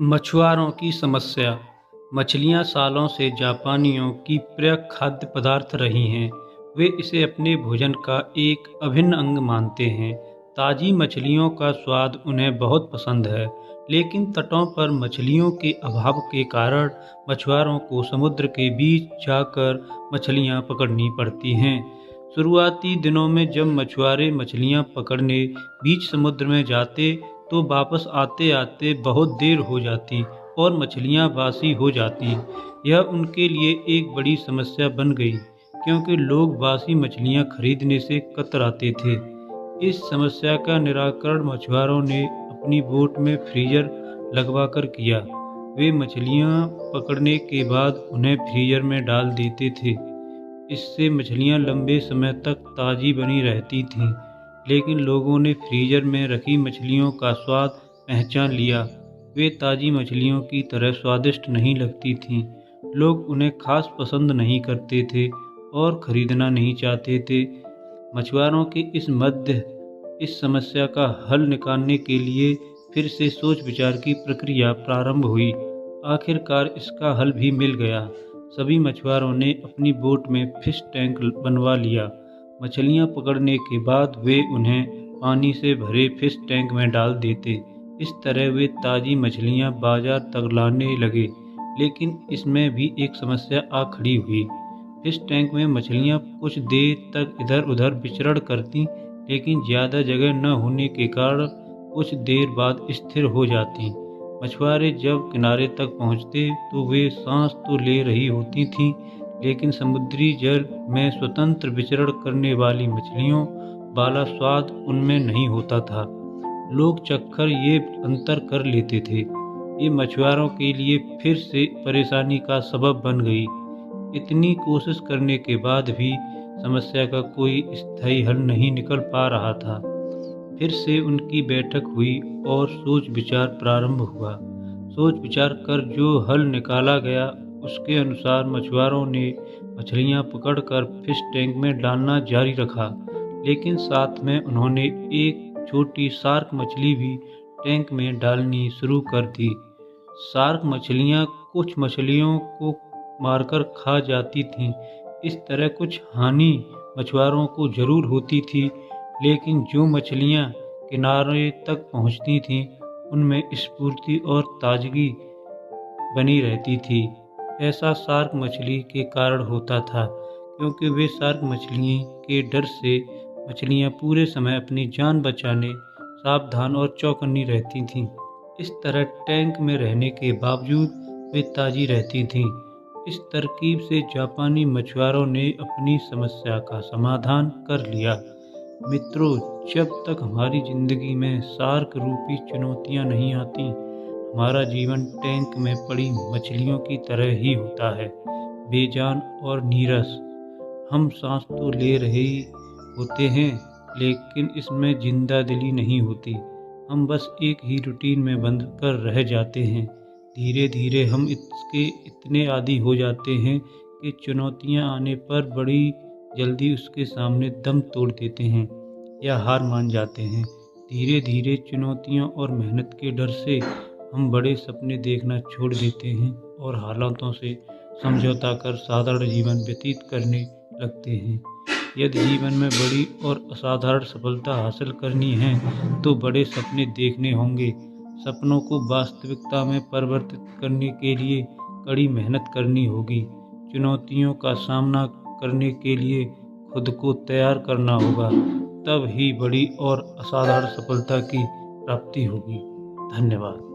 मछुआरों की समस्या। मछलियाँ सालों से जापानियों की प्रिय खाद्य पदार्थ रही हैं। वे इसे अपने भोजन का एक अभिन्न अंग मानते हैं। ताज़ी मछलियों का स्वाद उन्हें बहुत पसंद है, लेकिन तटों पर मछलियों के अभाव के कारण मछुआरों को समुद्र के बीच जाकर मछलियाँ पकड़नी पड़ती हैं। शुरुआती दिनों में जब मछुआरे मछलियाँ पकड़ने बीच समुद्र में जाते तो वापस आते आते बहुत देर हो जाती और मछलियाँ बासी हो जाती। यह उनके लिए एक बड़ी समस्या बन गई, क्योंकि लोग बासी मछलियाँ खरीदने से कतराते थे। इस समस्या का निराकरण मछुआरों ने अपनी बोट में फ्रीजर लगवाकर किया। वे मछलियाँ पकड़ने के बाद उन्हें फ्रीजर में डाल देते थे। इससे मछलियाँ लंबे समय तक ताज़ी बनी रहती थीं। लेकिन लोगों ने फ्रीजर में रखी मछलियों का स्वाद पहचान लिया। वे ताज़ी मछलियों की तरह स्वादिष्ट नहीं लगती थीं। लोग उन्हें खास पसंद नहीं करते थे और खरीदना नहीं चाहते थे। मछुआरों की इस समस्या का हल निकालने के लिए फिर से सोच विचार की प्रक्रिया प्रारंभ हुई। आखिरकार इसका हल भी मिल गया। सभी मछुआरों ने अपनी बोट में फिश टैंक बनवा लिया। मछलियाँ पकड़ने के बाद वे उन्हें पानी से भरे फिश टैंक में डाल देते। इस तरह वे ताज़ी मछलियाँ बाजार तक लाने लगे। लेकिन इसमें भी एक समस्या आ खड़ी हुई। फिश टैंक में मछलियाँ कुछ देर तक इधर उधर विचरण करती, लेकिन ज़्यादा जगह न होने के कारण कुछ देर बाद स्थिर हो जाती। मछुआरे जब किनारे तक पहुँचते तो वे सांस तो ले रही होती थीं, लेकिन समुद्री जल में स्वतंत्र विचरण करने वाली मछलियों वाला स्वाद उनमें नहीं होता था। लोग चखकर ये अंतर कर लेते थे। ये मछुआरों के लिए फिर से परेशानी का सबब बन गई। इतनी कोशिश करने के बाद भी समस्या का कोई स्थायी हल नहीं निकल पा रहा था। फिर से उनकी बैठक हुई और सोच विचार प्रारंभ हुआ। सोच विचार कर जो हल निकाला गया उसके अनुसार मछुआरों ने मछलियां पकड़कर फिश टैंक में डालना जारी रखा, लेकिन साथ में उन्होंने एक छोटी शार्क मछली भी टैंक में डालनी शुरू कर दी। शार्क मछलियां कुछ मछलियों को मारकर खा जाती थीं। इस तरह कुछ हानि मछुआरों को जरूर होती थी, लेकिन जो मछलियां किनारे तक पहुंचती थीं उनमें स्फूर्ति और ताजगी बनी रहती थी। ऐसा शार्क मछली के कारण होता था, क्योंकि वे शार्क मछली के डर से मछलियां पूरे समय अपनी जान बचाने सावधान और चौकन्नी रहती थीं। इस तरह टैंक में रहने के बावजूद वे ताज़ी रहती थीं। इस तरकीब से जापानी मछुआरों ने अपनी समस्या का समाधान कर लिया। मित्रों, जब तक हमारी ज़िंदगी में शार्क रूपी चुनौतियां नहीं आती, हमारा जीवन टैंक में पड़ी मछलियों की तरह ही होता है, बेजान और नीरस। हम सांस तो ले रहे होते हैं, लेकिन इसमें जिंदा दिली नहीं होती। हम बस एक ही रूटीन में बंद कर रह जाते हैं। धीरे धीरे हम इसके इतने आदी हो जाते हैं कि चुनौतियां आने पर बड़ी जल्दी उसके सामने दम तोड़ देते हैं या हार मान जाते हैं। धीरे धीरे चुनौतियों और मेहनत के डर से हम बड़े सपने देखना छोड़ देते हैं और हालातों से समझौता कर साधारण जीवन व्यतीत करने लगते हैं। यदि जीवन में बड़ी और असाधारण सफलता हासिल करनी है तो बड़े सपने देखने होंगे। सपनों को वास्तविकता में परिवर्तित करने के लिए कड़ी मेहनत करनी होगी। चुनौतियों का सामना करने के लिए खुद को तैयार करना होगा। तब ही बड़ी और असाधारण सफलता की प्राप्ति होगी। धन्यवाद।